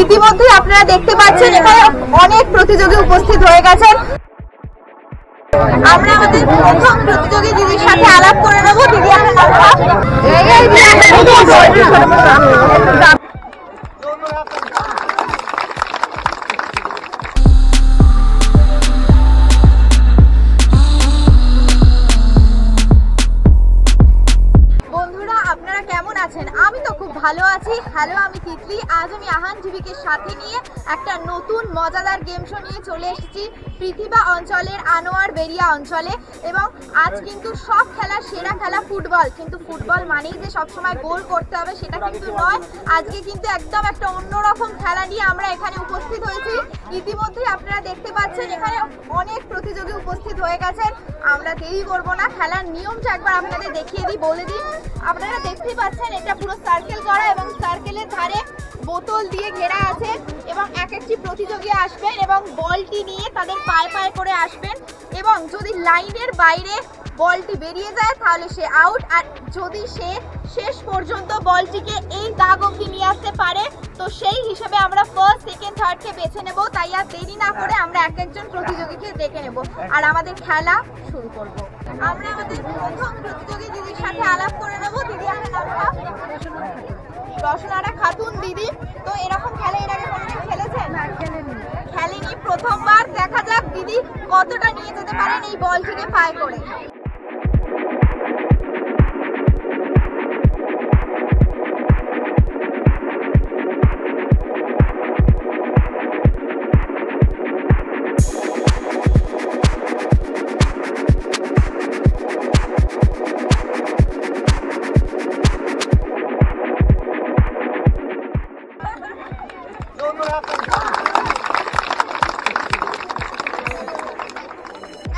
ইতিমধ্যে আপনারা দেখতে পাচ্ছেন এখানে অনেক প্রতিযোগী উপস্থিত হয়ে গেছেন। আমরা আমাদের প্রথম প্রতিযোগী দিদির সাথে আলাপ করে নেব। দিদি আপনার নামটা? বন্ধুরা আপনারা কেমন আছেন? আমি তো খুব ভালো আছি। হ্যালো, আমি তিতলি। আজ আমি আহান টিভিকে সাথে নিয়ে একটা নতুন মজাদার গেম শো নিয়ে চলে এসেছি পৃথিবী অঞ্চলের আনোয়ার বেরিয়া অঞ্চলে। এবং আজ কিন্তু সব খেলার সেরা খেলা ফুটবল। কিন্তু ফুটবল মানেই যে সবসময় গোল করতে হবে সেটা কিন্তু নয়। আজকে কিন্তু একদম একটা অন্যরকম খেলা নিয়ে আমরা এখানে উপস্থিত হয়েছি। ইতিমধ্যেই আপনারা দেখতে পাচ্ছেন এখানে অনেক প্রতিযোগী উপস্থিত হয়ে গেছেন। আমরা দেরি করবো না, খেলার নিয়মটা একবার আপনাদের দেখিয়ে দিই, বলে দিই। আপনারা দেখতেই পাচ্ছেন এটা পুরো সার্কেল করা এবং সার্কেলের ধারে বোতল দিয়ে ঘেরা আছে এবং এক একটি প্রতিযোগী আসবেন এবং বলটি নিয়ে তাদের পায়ে পায়ে করে আসবেন এবং যদি লাইনের বাইরে বলটি বেরিয়ে যায় তাহলে সে আউট। আর যদি সে শেষ পর্যন্ত বলটিকে এই দাগ অবধি নিয়ে আসতে পারে তো সেই হিসেবে আমরা ফার্স্ট, সেকেন্ড, থার্ডকে বেছে নেব। তাই আর দেরি না করে আমরা এক একজন প্রতিযোগীকে দেখে নেব আর আমাদের খেলা শুরু করব। আমরা আমাদের প্রথম প্রতিযোগী দিদির সাথে আলাপ করে নেব। দিদি আপনার নামটা? রসনারা খাতুন দিদি। তো এরকম খেলা এর আগে কোনোদিন খেলেছেন? খেলেনি, প্রথমবার। দেখা যাক দিদি কতটা নিয়ে যেতে পারেন এই বলটিকে পায়ে করে।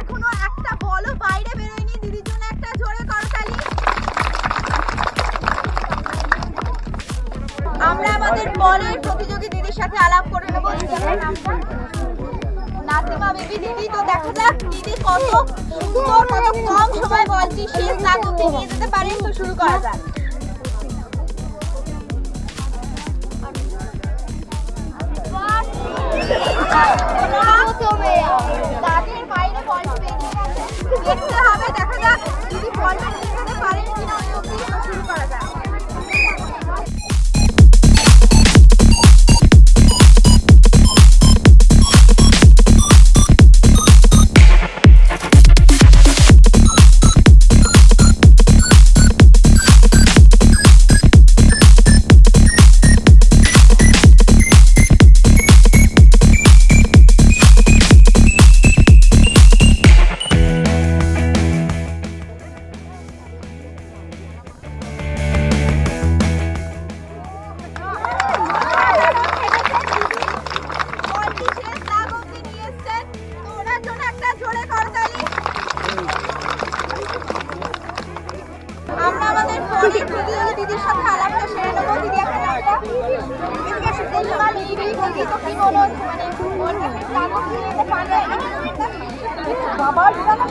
এখনো একটা বলও বাইরে বেরোয়নি। দিদির জন্য একটা জোরে করতালি। আমরা আমাদের বলের প্রতিযোগী দিদির সাথে আলাপ করে নেব। নাসিমা বেবি দিদি। তো দেখা যাক দিদি কত সুন্দর, কত কম সময় বলটি শেষ দাগ অবধি নিয়ে যেতে পারেন। তো শুরু করা যাক। দাগের বাইরে বলটি বেরিয়ে গেছে, দেখতে হবে। দেখা যাক দিদি বলটা নিয়ে যেতে পারেন কিনা ওই অবধি। শুরু করা যাক। দিদির সাথে আলাপটা সেরে নেবো। দিদি আপনার নামটা?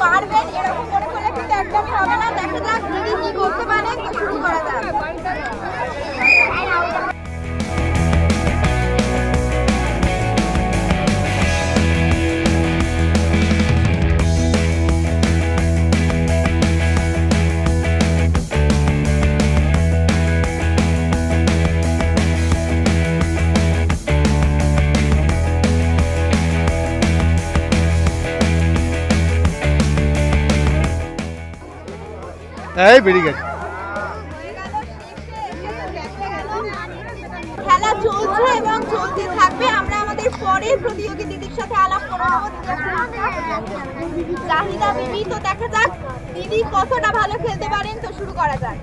পারবেন এরকম মনে করলে কিন্তু একদমই হবে না। দেখা যাক দিদি কি করতে পারেন। তো শুরু করা যাক। এই বেরিয়ে গেছে। খেলা চলছে এবং চলতে থাকবে। আমরা আমাদের পরের প্রতিযোগী দিদির সাথে আলাপ করে নেব। জাহিদা বিবি। তো দেখা যাক দিদি কতটা ভালো খেলতে পারেন। তো শুরু করা যাক।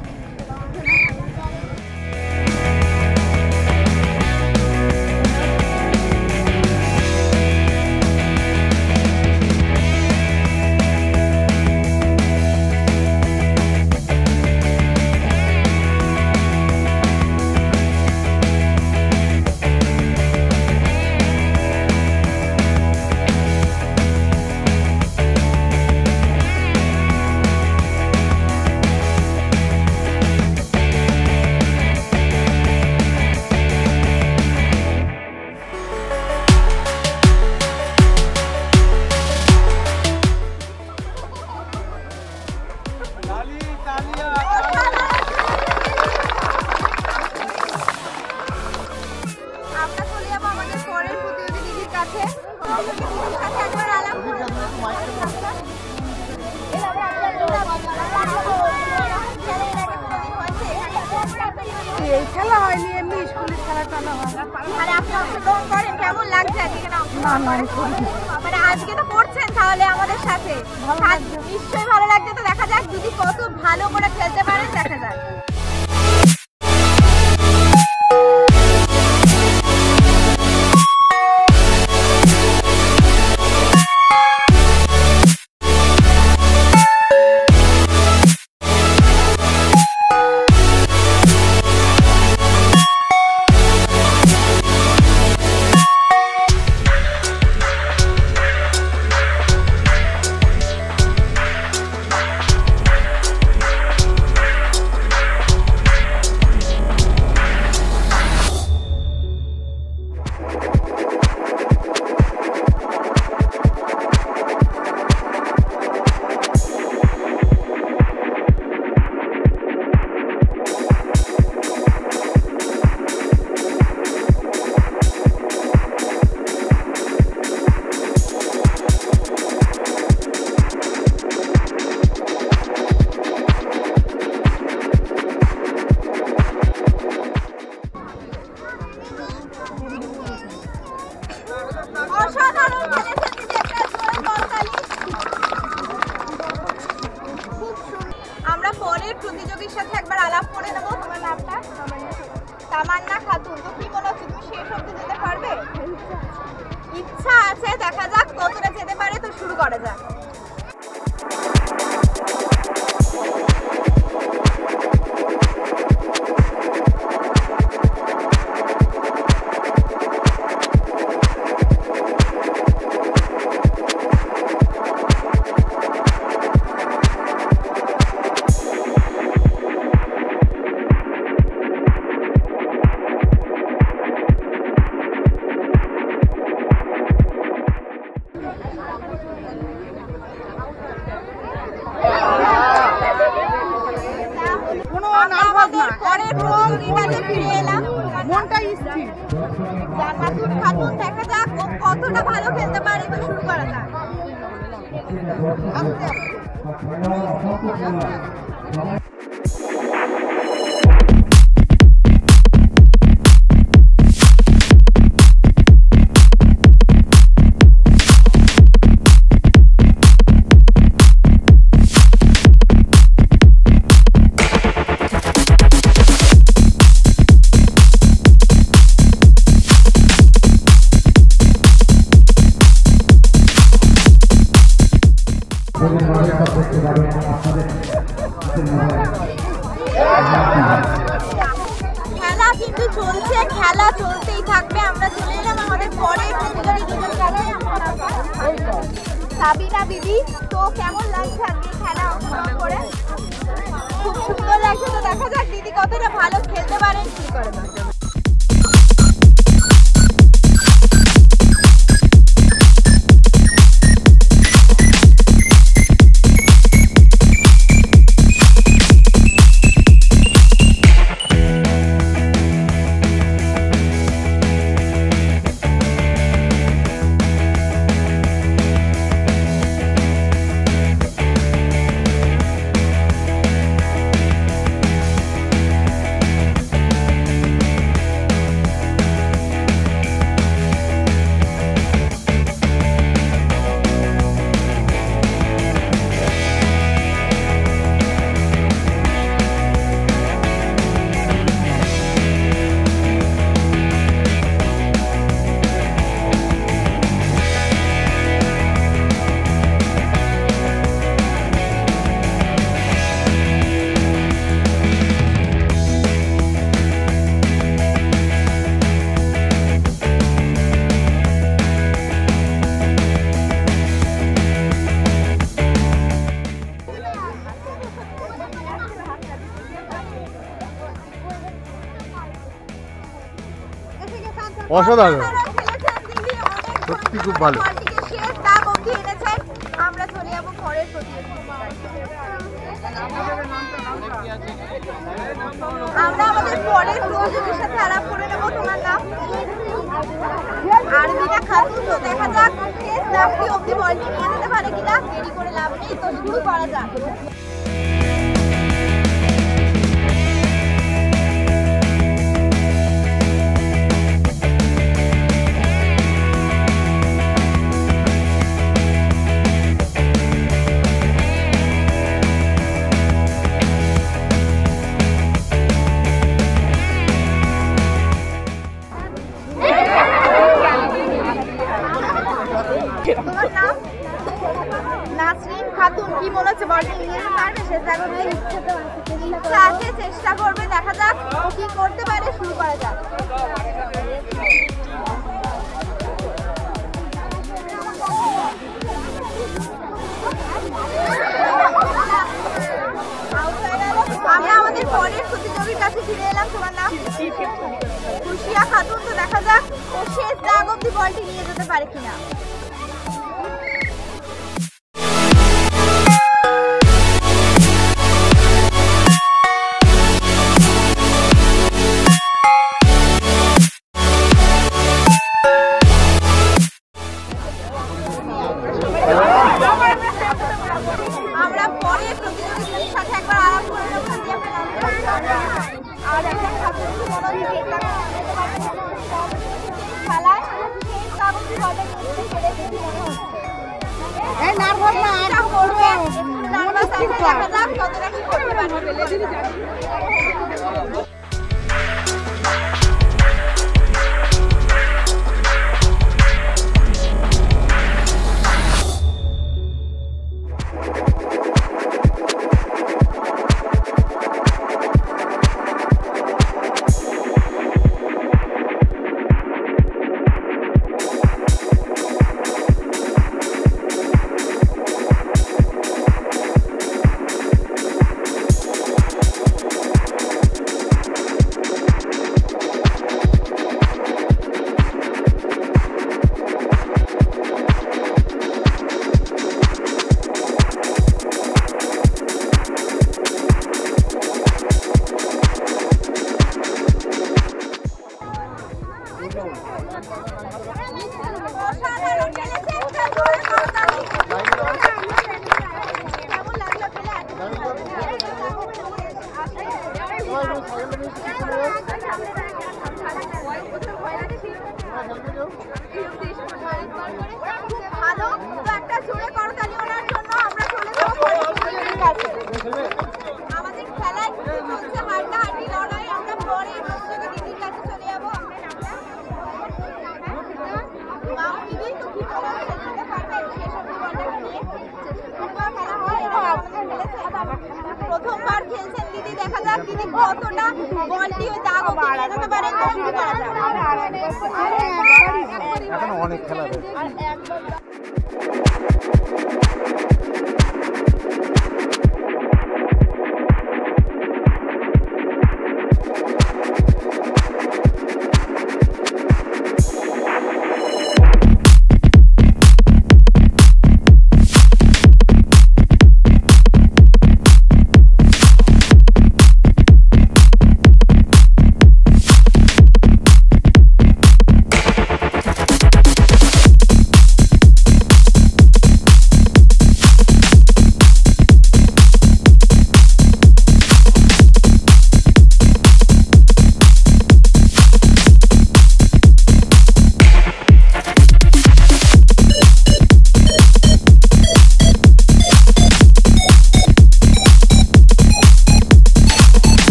এই খেলা হয়নি, এমনি স্কুলের খেলা টালা হয়। মানে আপনি অংশগ্রহণ করেন, কেমন লাগছে আজকে? না মানে আজকে তো করছেন তাহলে আমাদের সাথে, নিশ্চয়ই ভালো লাগছে। তো দেখা যাক দিদি কত ভালো করে খেলতে পারেন, দেখা যাক। আমরা পরের প্রতিযোগীর সাথে একবার আলাপ করে নেবো। তোমার নামটা? তামান্না খাতুন। তো কি মনে হচ্ছে, তুমি শেষ অবধি যেতে পারবে? ইচ্ছা আছে, দেখা যাক কতটা যেতে পারে। তো শুরু করা যাক। দেখা যাক ও কতটা ভালো খেলতে পারে। এবার শুরু করা যাক। খেলা কিন্তু চলছে, খেলা চলতেই থাকবে। আমরা চলে এলাম আমাদের পরের প্রতিযোগী দুজন কাছে। সাবিনা দিদি, তো কেমন লাগছে আজকে খেলা অংশগ্রহণ করে? খুব সুন্দর লাগছে। তো দেখা যাক দিদি কতটা ভালো খেলতে পারেন। শুরু করে দাও। অসাধারণ, সত্যি খুব ভালো। আমরা চলে যাবো পরের প্রতিযোগিতা। আমরা আমাদের পরের প্রতিযোগীর সাথে আলাপ করে নেবো। তোমার নাম? আরবিনা খাতুন। তো দেখা যাক প্রাপ্তি অবধি বলটি নিয়ে যেতে পারে কিনা, দেরি করে লাভ নেই, তো শুরু করা যাক। তোমার নাম? নাসরিন খাতুন। কি মনে হচ্ছে বলটি নিয়ে যেতে পারবে? শেষ জায়গায় ইচ্ছা আছে, চেষ্টা করবে, দেখা যাক কি করতে পারে, শুরু করা যাক। আমরা আমাদের পরের প্রতিযোগীর কাছে ফিরে এলাম। তোমার নাম? খুশিয়া খাতুন। তো দেখা যাক ও শেষ দাগ অব্দি বলটি নিয়ে যেতে পারে কিনা। আমরা পরের প্রতিযোগীদের সাথে একবার আলাপ করে নেব। আর একটা ছাত্রী মনে হচ্ছে খেলায় শেষ কাগজটি বলে নিচ্ছে, সেটা দেখি মনে হচ্ছে। এই নার্ভাস না, এটা করবে, নার্ভাস আছে, দেখা যাক কতটা কি করতে পারবে। আমাদের খেলায় চলছে হাড্ডাহাড্ডি লড়াই। আমরা পরে দিদির কাছে চলে যাবো। প্রথমবার খেলছেন দিদি, দেখা যাক দিদি কতটা বলটি ওই দাগ অবধি নিয়ে যেতে পারেন। অনেক খেলা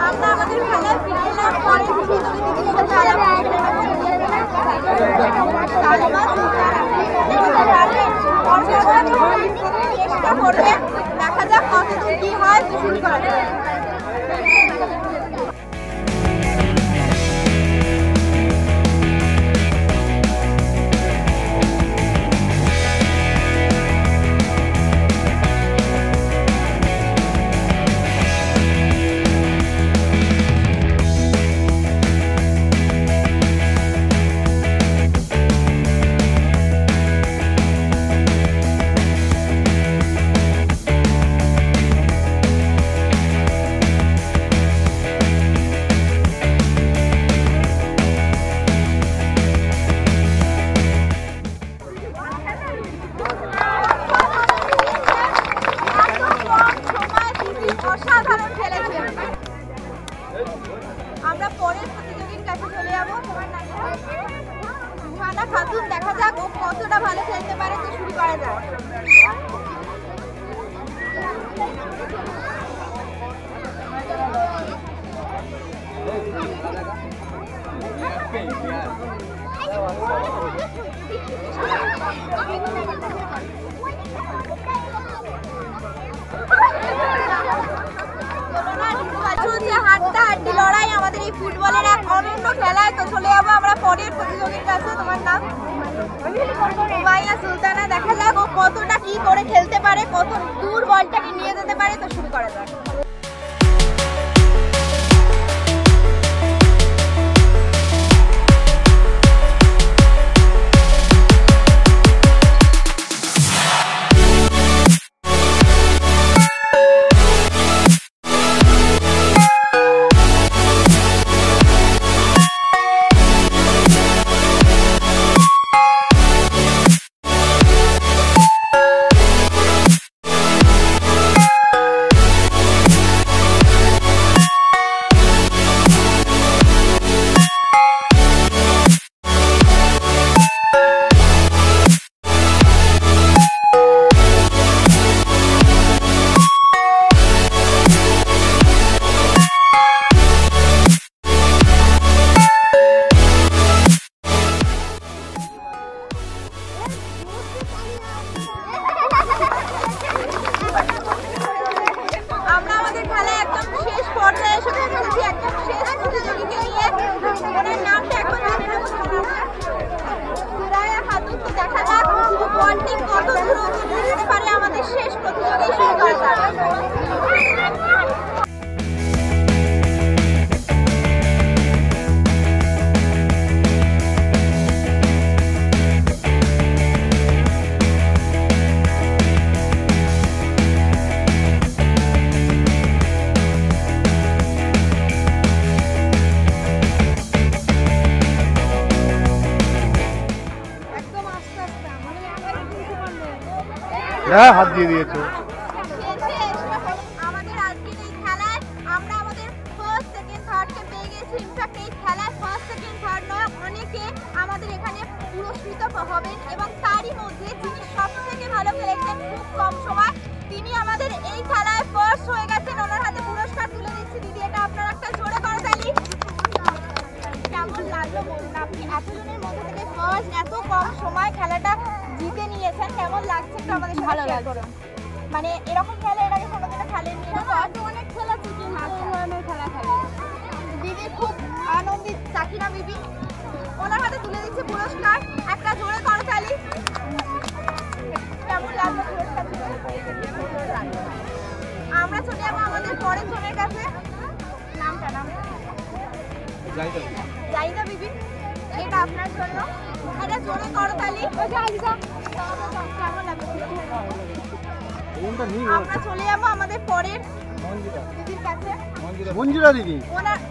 আমরা আমাদের খেলায় ফিরে এলাম। পরে চেষ্টা করবে, দেখা যাক কতদূর কি হয়, শুরু করা যায়। আমরা পরের প্রতিযোগীর কাছে চলে যাবো। তোমার নাম রিহানা খাতুন, দেখা যাক ও কতটা ভালো খেলতে পারে, তো শুরু করা যাক। হাড্ডাহাড্ডি লড়াই আমাদের এই ফুটবলের এক অনন্য খেলায়। তো চলে যাবো আমরা পরের প্রতিযোগীর কাছে। তোমার নাম? উমাইয়া সুলতানা, দেখা যাক ও কতটা কি করে খেলতে পারে, কত দূর বলটাকে নিয়ে যেতে পারে, তো শুরু করা যাক। হ্যাঁ, হাত দিয়ে দিয়েছো। আমাদের আজকের এই খেলায় আমরা আমাদের ফার্স্ট সেকেন্ড থার্ডকে পেয়ে গেছি। ইনফ্যাক্ট এই খেলায় ফার্স্ট সেকেন্ড থার্ড নয়, অনেকে আমাদের এখানে পুরস্কৃত হবেন, এবং তারই মধ্যে যিনি সবথেকে ভালো খেলেছেন খুব কম সময়, তিনি আমাদের এই খেলায় ফার্স্ট হয়ে গেছেন। ওনার হাতে পুরস্কার তুলে দিচ্ছি। দিদি, এটা আপনার একটা জোরে করতালি। কেমন লাগলো বলুন, আপনি এতজনের মধ্যে থেকে ফার্স্ট, এত কম সময় খেলাটা জিতে নিয়েছেন, কেমন লাগছে একটু আমাদের সাথে শেয়ার করুন। মানে এরকম খেলা এর আগে কোনোদিনও খেলেননি? অনেক খেলা থেকে খেলা খেলে দিদি খুব আনন্দিত। সাকিনা বিবি, ওনার হাতে তুলে দিচ্ছে পুরস্কার, একটা জোরে করতালি। কেমন লাগলো পুরস্কার? আমরা চলে যাবো আমাদের পরের জনের কাছে। নামটা জাইদা বিবি, এটা আপনার জন্য, এটা জোরে করতালি। আমরা চলে যাবো আমাদের পরের দিদির কাছে, মঞ্জুরা দিদি।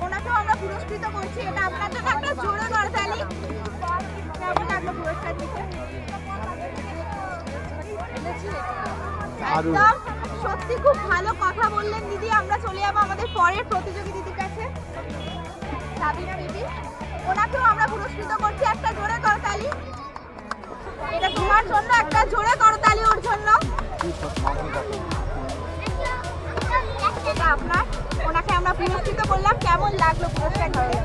ওনাকেও আমরা পুরস্কৃত করছি, এটা আপনার জন্য একটা জোরে করতালি। কেমন লাগলো পুরস্কার দিতে? একদম সত্যি খুব ভালো কথা বললেন দিদি। আমরা চলে যাবো আমাদের পরের প্রতিযোগী দিদির কাছে, সাবিনা বিবি, ওনাকেও আমরা পুরস্কৃত করছি, একটা জোরে করতালি। এটা তোমার জন্য, একটা জোরে করতালি ওর জন্য। এটা আপনার, ওনাকে আমরা পুরস্কৃত করলাম। কেমন লাগলো পুরস্কার দিতে?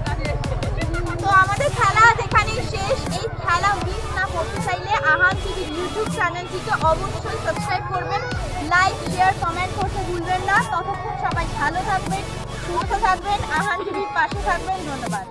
তো আমাদের খেলা যেখানেই শেষ। এই খেলা মিস না করতে চাইলে আহান টিভির ইউটিউব চ্যানেলটিকে অবশ্যই সাবস্ক্রাইব করবেন, লাইক শেয়ার কমেন্ট করতে ভুলবেন না। ততক্ষণ সবাই ভালো থাকবেন, সুস্থ থাকবেন, আহান টিভির পাশে থাকবেন। ধন্যবাদ।